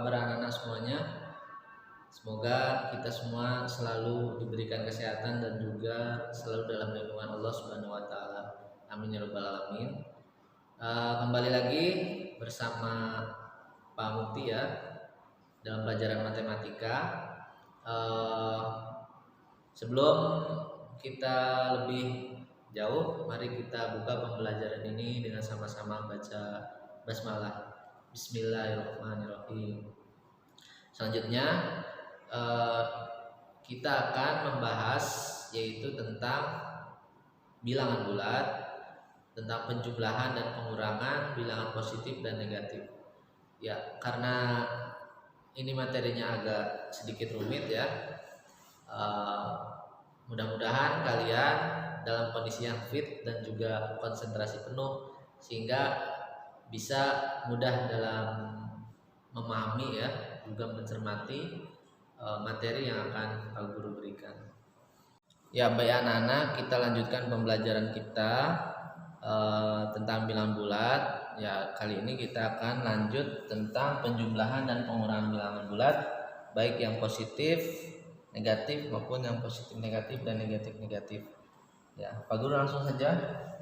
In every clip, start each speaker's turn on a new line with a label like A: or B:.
A: kabar anak-anak semuanya? Semoga kita semua selalu diberikan kesehatan dan juga selalu dalam lindungan Allah Subhanahu wa taala. Amin ya rabbal alamin. Kembali lagi bersama Pak Mukti ya dalam pelajaran matematika. Sebelum kita lebih jauh, mari kita buka pembelajaran ini dengan sama-sama baca basmalah. Bismillahirrahmanirrahim. Selanjutnya kita akan membahas yaitu tentang bilangan bulat, tentang penjumlahan dan pengurangan bilangan positif dan negatif. Ya, karena ini materinya agak sedikit rumit ya. Mudah-mudahan kalian dalam kondisi yang fit dan juga konsentrasi penuh sehingga bisa mudah dalam memahami ya, juga mencermati materi yang akan Pak Guru berikan. Ya, baik anak-anak, kita lanjutkan pembelajaran kita tentang bilangan bulat. Ya, kali ini kita akan lanjut tentang penjumlahan dan pengurangan bilangan bulat, baik yang positif, negatif maupun yang positif negatif dan negatif negatif. Ya, Pak Guru langsung saja.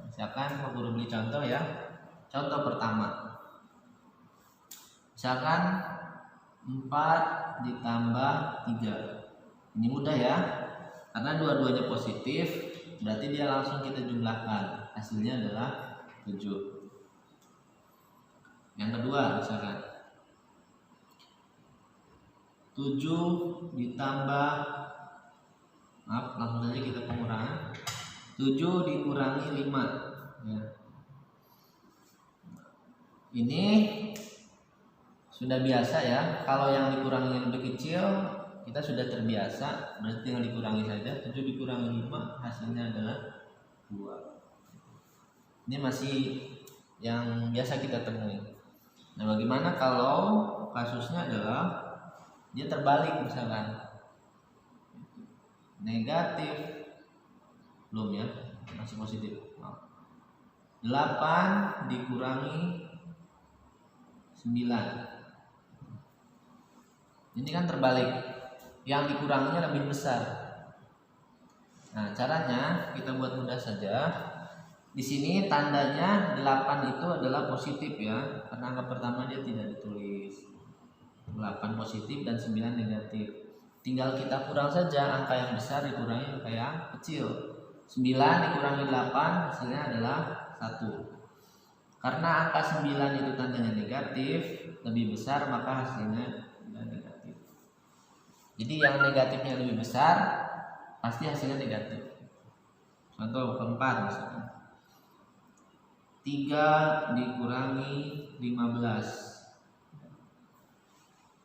A: Misalkan Pak Guru beri contoh ya. Contoh pertama. Misalkan 4 ditambah 3. Ini mudah ya. Karena dua-duanya positif, berarti dia langsung kita jumlahkan. Hasilnya adalah 7. Yang kedua misalkan 7 ditambah, maaf, langsung saja kita pengurangan. 7 dikurangi 5 ya. Ini sudah biasa ya. Kalau yang dikurangi lebih kecil kita sudah terbiasa, berarti yang dikurangi saja. 7 dikurangi 5 hasilnya adalah 2. Ini masih yang biasa kita temui. Nah, bagaimana kalau kasusnya adalah dia terbalik, misalkan negatif, belum ya, masih positif. 8 dikurangi 9. Ini kan terbalik, yang dikuranginya lebih besar. Nah, caranya kita buat mudah saja. Di sini tandanya 8 itu adalah positif ya, karena angka pertama dia tidak ditulis. 8 positif dan 9 negatif. Tinggal kita kurang saja, angka yang besar dikurangi angka yang kecil. 9 dikurangi 8 hasilnya adalah 1. Karena angka 9 itu tandanya negatif, lebih besar, maka hasilnya negatif. Jadi yang negatifnya lebih besar pasti hasilnya negatif. Contoh keempat misalkan 3 dikurangi 15.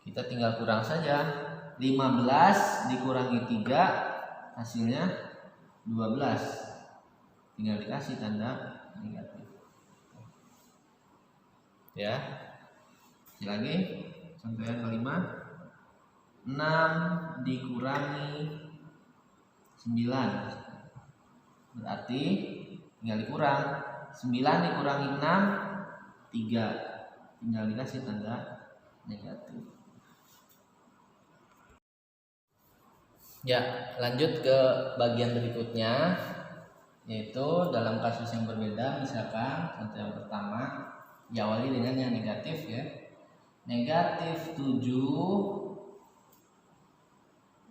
A: Kita tinggal kurang saja. 15 dikurangi 3 hasilnya 12. Tinggal dikasih tanda negatif. Ya. Lagi contoh yang kelima. 6 dikurangi 9. Berarti tinggal dikurang. 9 dikurangi 6 3. Tinggal dikasih tanda negatif. Ya, lanjut ke bagian berikutnya, yaitu dalam kasus yang berbeda. Misalkan contoh yang pertama diawali dengan yang negatif ya. Negatif 7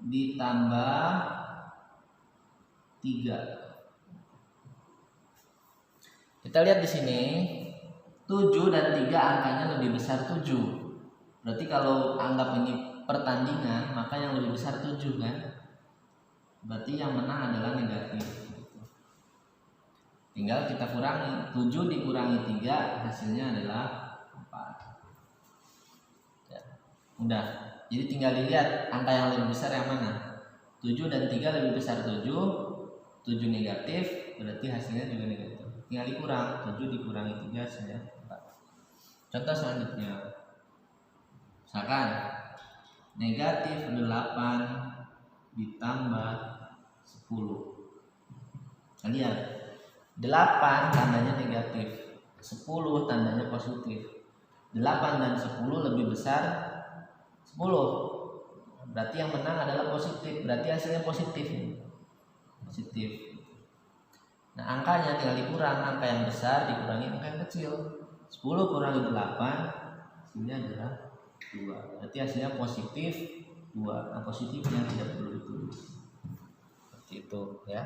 A: ditambah 3. Kita lihat di sini 7 dan 3 angkanya lebih besar 7. Berarti kalau anggap ini pertandingan, maka yang lebih besar 7 kan? Berarti yang menang adalah negatif. Tinggal kita kurangi. 7 dikurangi 3 hasilnya adalah 4. Ya, mudah. Jadi tinggal dilihat angka yang lebih besar yang mana. 7 dan 3 lebih besar 7. 7 negatif, berarti hasilnya juga negatif. Tinggal dikurang. 7 dikurangi 3 hasilnya 4. Contoh selanjutnya. Misalkan negatif 8 ditambah 10. Kita lihat 8 tandanya negatif, 10 tandanya positif. 8 dan 10 lebih besar Berarti yang menang adalah positif, berarti hasilnya positif. Nah, angkanya tinggal dikurang, angka yang besar dikurangi angka yang kecil. 10 kurangi 8 hasilnya adalah 2. Berarti hasilnya positif 2. Nah, positifnya tidak perlu ditulis. Seperti itu ya.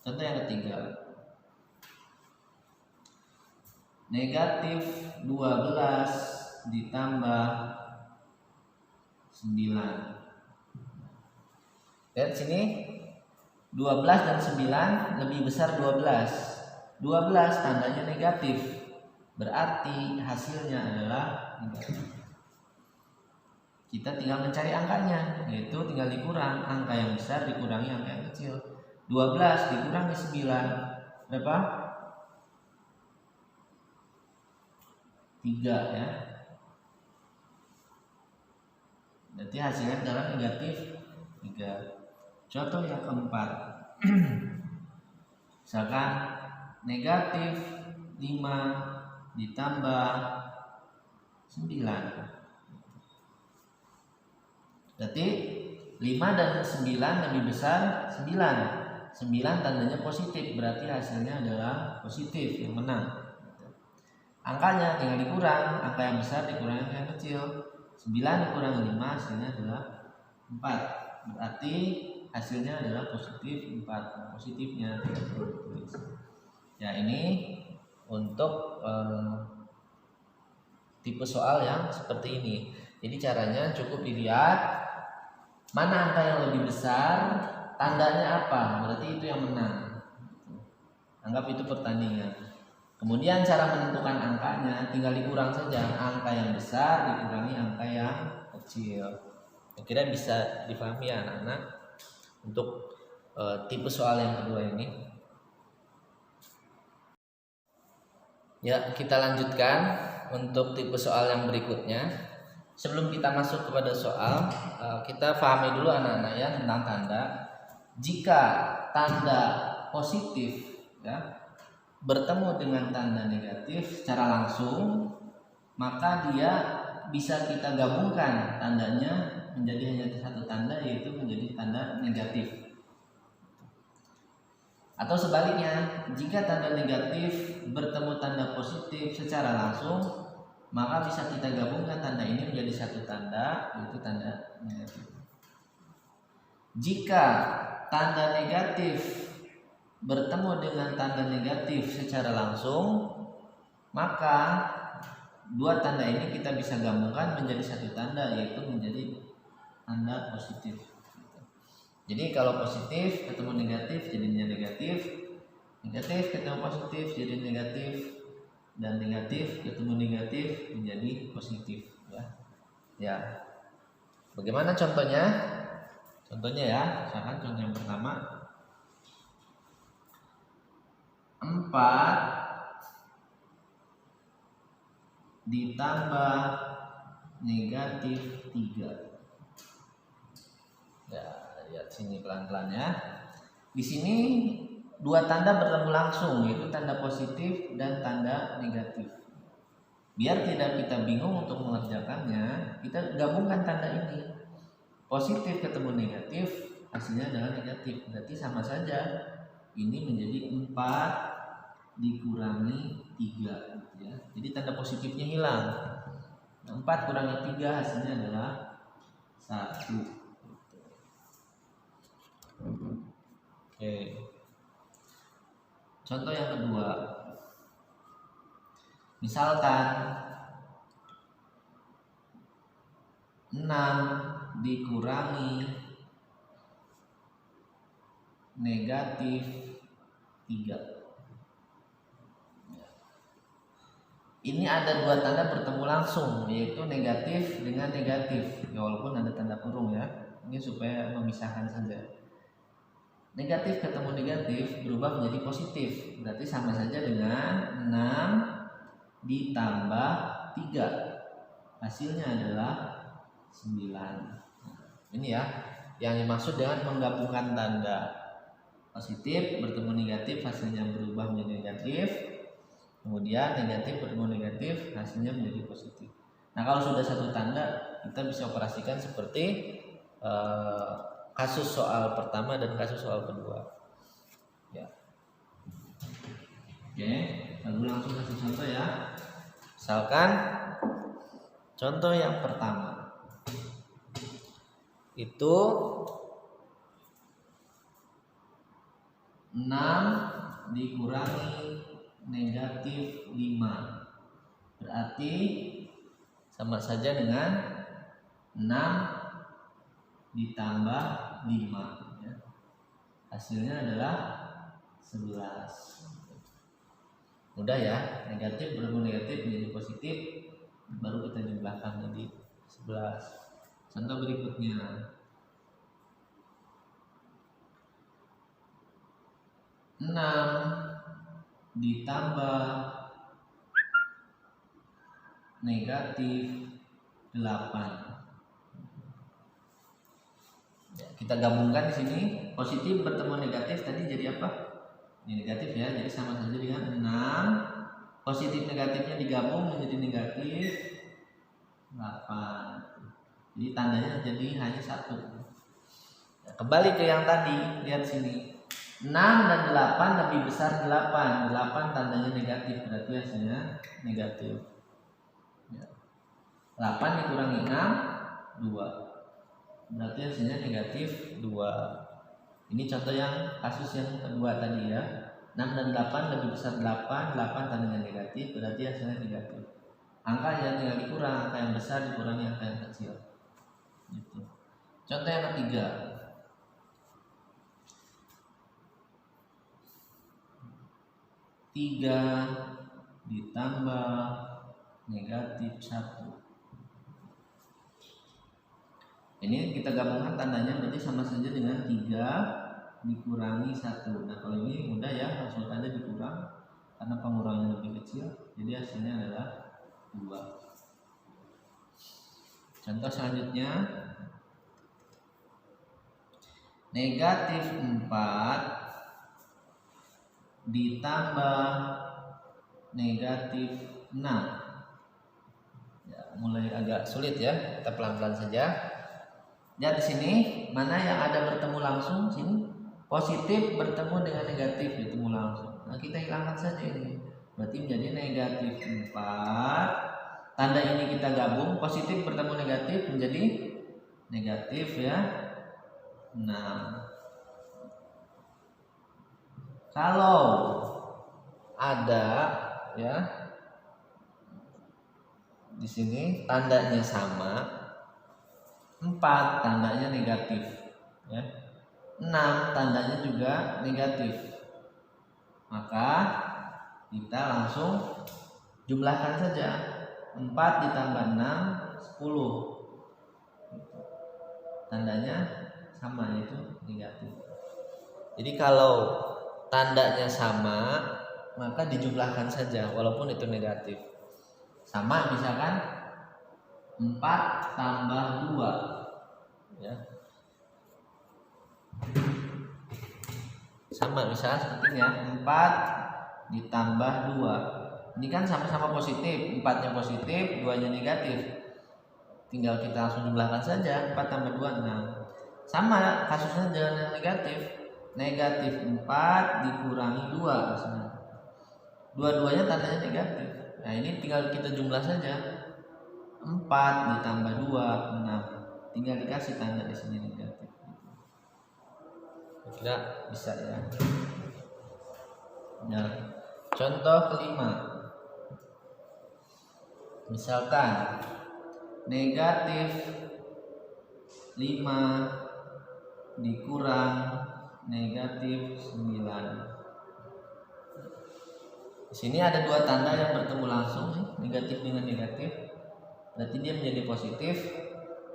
A: Contoh yang ketiga. Negatif 12 ditambah 9. Lihat sini, 12 dan 9 lebih besar 12. 12 tandanya negatif, berarti hasilnya adalah negatif. Kita tinggal mencari angkanya, yaitu tinggal dikurang angka yang besar dikurangi angka yang kecil. 12 dikurangi 9 berapa? 3 ya. Berarti hasilnya adalah negatif 3. Contoh yang keempat. Misalkan negatif 5 ditambah 9. Berarti 5 dan 9 lebih besar 9. 9 tandanya positif, berarti hasilnya adalah positif, yang menang. Angkanya tinggal dikurang, angka yang besar dikurangi angka yang kecil. 9 dikurangi 5 hasilnya adalah 4. Berarti hasilnya adalah positif 4. Positifnya tidak perlu ditulis. Ya, ini untuk tipe soal yang seperti ini. Jadi caranya cukup dilihat mana angka yang lebih besar, tandanya apa, berarti itu yang menang. Anggap itu pertandingan. Kemudian cara menentukan angkanya tinggal dikurang saja, angka yang besar dikurangi angka yang kecil. Kira-kira bisa dipahami ya anak-anak untuk tipe soal yang kedua ini. Ya, kita lanjutkan untuk tipe soal yang berikutnya. Sebelum kita masuk kepada soal, kita pahami dulu anak-anak ya tentang tanda. Jika tanda positif ya bertemu dengan tanda negatif secara langsung, maka dia bisa kita gabungkan tandanya menjadi hanya satu tanda, yaitu menjadi tanda negatif. Atau sebaliknya, jika tanda negatif bertemu tanda positif secara langsung, maka bisa kita gabungkan tanda ini menjadi satu tanda, yaitu tanda negatif. Jika tanda negatif bertemu dengan tanda negatif secara langsung, maka dua tanda ini kita bisa gabungkan menjadi satu tanda, yaitu menjadi tanda positif. Jadi kalau positif ketemu negatif jadinya negatif, negatif ketemu positif jadi negatif, dan negatif ketemu negatif menjadi positif ya. Ya. Bagaimana contohnya? Contohnya ya, misalkan contoh yang pertama 4 ditambah negatif 3. Ya, lihat sini pelan-pelan ya. Di sini dua tanda bertemu langsung, yaitu tanda positif dan tanda negatif. Biar tidak kita bingung untuk mengerjakannya, kita gabungkan tanda ini. Positif ketemu negatif, hasilnya adalah negatif. Berarti sama saja. Ini menjadi 4 dikurangi 3 gitu ya. Jadi tanda positifnya hilang. 4 kurangi 3 hasilnya adalah 1. Oke. Contoh yang kedua. Misalkan 6 dikurangi negatif 3. Ini ada dua tanda bertemu langsung, yaitu negatif dengan negatif. Ya, walaupun ada tanda kurung ya. Ini supaya memisahkan saja. Negatif ketemu negatif berubah menjadi positif. Berarti sama saja dengan 6 ditambah 3. Hasilnya adalah 9. Ini ya yang dimaksud dengan menggabungkan tanda. Positif bertemu negatif hasilnya berubah menjadi negatif. Kemudian negatif bertemu negatif hasilnya menjadi positif. Nah, kalau sudah satu tanda kita bisa operasikan seperti kasus soal pertama dan kasus soal kedua. Ya. Oke, lalu langsung kasih contoh ya. Misalkan contoh yang pertama itu 6 dikurangi negatif 5 berarti sama saja dengan 6 ditambah 5 ya. Hasilnya adalah 11. Mudah ya, negatif bertemu negatif menjadi positif, baru kita jumlahkan menjadi 11. Contoh berikutnya 6 ditambah negatif 8. Ya, kita gabungkan di sini positif bertemu negatif tadi jadi apa? Ini negatif ya, jadi sama saja dengan 6 positif negatifnya digabung menjadi negatif 8. Jadi tandanya jadi hanya 1. Ya, kembali ke yang tadi, lihat sini 6 dan 8 lebih besar 8. 8 tandanya negatif, berarti hasilnya negatif ya. 8 dikurangi 6 2, berarti hasilnya negatif 2. Ini contoh yang kasus yang kedua tadi ya. 6 dan 8 lebih besar 8. 8 tandanya negatif, berarti hasilnya negatif. Angka yang tinggal dikurang, angka yang besar dikurangi angka yang kecil gitu. Contoh yang ketiga 3 ditambah negatif 1. Ini kita gabungkan tandanya berarti sama saja dengan 3 dikurangi 1. Nah kalau ini mudah ya, langsung tanda dikurang karena pengurangannya lebih kecil, jadi hasilnya adalah 2. Contoh selanjutnya negatif 4 ditambah negatif 6 ya, mulai agak sulit ya, kita pelan-pelan saja. Lihat di sini mana yang ada bertemu langsung, sini positif bertemu dengan negatif bertemu langsung. Nah kita hilangkan saja ini, berarti menjadi negatif 4. Tanda ini kita gabung, positif bertemu negatif menjadi negatif ya 6. Kalau ada ya di sini tandanya sama, 4 tandanya negatif ya. 6 tandanya juga negatif. Maka kita langsung jumlahkan saja. 4 ditambah 6 10. Tandanya sama, yaitu negatif. Jadi kalau tandanya sama maka dijumlahkan saja walaupun itu negatif. Sama misalkan 4 tambah 2 ya. Sama misalnya seperti ini ya, 4 ditambah 2. Ini kan sama-sama positif, 4-nya positif, 2-nya negatif. Tinggal kita langsung jumlahkan saja, 4 tambah 2 6. Sama kasusnya dengan yang negatif. Negatif 4 dikurangi 2 misalnya. Dua-duanya tandanya negatif. Nah, ini tinggal kita jumlah saja. 4 ditambah 2 6. Tinggal dikasih tanda di sini negatif. Kira bisa ya. Nah, contoh kelima. Misalkan negatif 5 dikurang negatif 9. Di sini ada 2 tanda yang bertemu langsung, negatif dengan negatif. Berarti dia menjadi positif.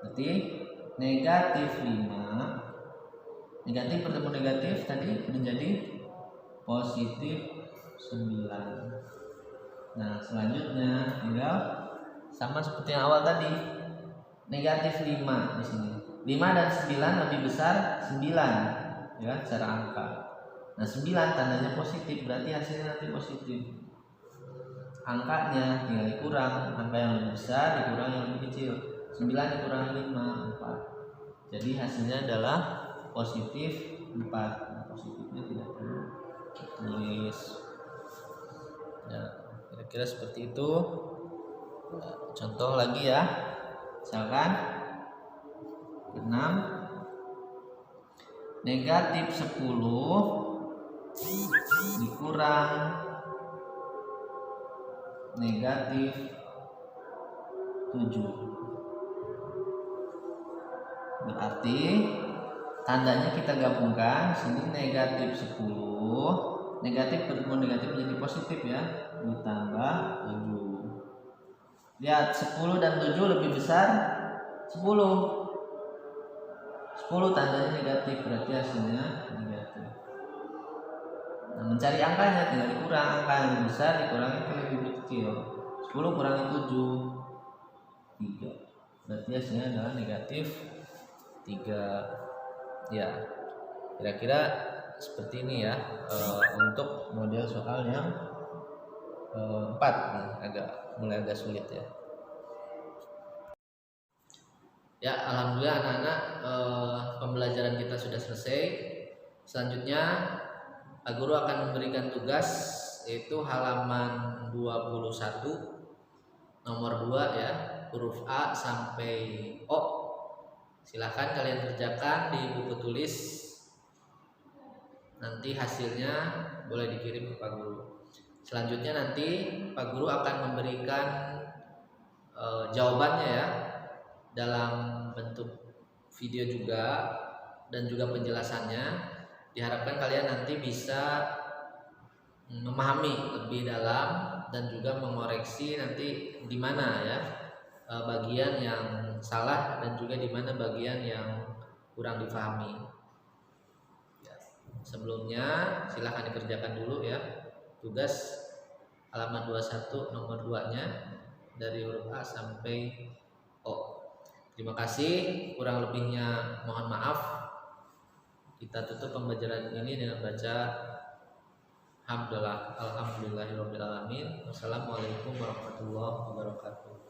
A: Berarti negatif 5 negatif bertemu negatif tadi menjadi positif 9. Nah selanjutnya tinggal sama seperti yang awal tadi, negatif 5 di sini. 5 dan 9 lebih besar 9 ya secara angka. Nah 9 tandanya positif, berarti hasilnya nanti positif. Angkanya tinggal dikurang, angka yang lebih besar dikurang yang lebih kecil. 9 dikurangi 5, 4. Jadi hasilnya adalah positif 4. Nah, positifnya tidak perlu tulis. Ya, kira-kira seperti itu. Nah, contoh lagi ya. Misalkan 6 negatif 10 dikurang negatif 7. Berarti tandanya kita gabungkan. Sini negatif 10, negatif bertemu negatif menjadi positif ya, ditambah 7. Lihat 10 dan 7 lebih besar 10. 10 tandanya negatif, berarti hasilnya negatif. Nah, mencari angkanya tinggal dikurang, angka yang lebih besar dikurangi ke lebih kecil. 10 kurangi 7, 3. Berarti hasilnya adalah negatif 3. Ya, kira-kira seperti ini ya, untuk model soal yang 4 nih, mulai agak sulit ya. Ya, alhamdulillah anak-anak, pembelajaran kita sudah selesai. Selanjutnya Pak Guru akan memberikan tugas, yaitu halaman 21 nomor 2 ya, huruf A sampai O. Silahkan kalian kerjakan di buku tulis. Nanti hasilnya boleh dikirim ke Pak Guru. Selanjutnya nanti Pak Guru akan memberikan jawabannya ya, dalam bentuk video juga dan juga penjelasannya. Diharapkan kalian nanti bisa memahami lebih dalam dan juga mengoreksi nanti di mana ya bagian yang salah dan juga di mana bagian yang kurang difahami. Sebelumnya silahkan dikerjakan dulu ya tugas halaman 21 nomor 2-nya dari huruf A sampai O. Terima kasih, kurang lebihnya mohon maaf. Kita tutup pembelajaran ini dengan baca alhamdulillahirabbil alamin. Wassalamualaikum warahmatullahi wabarakatuh.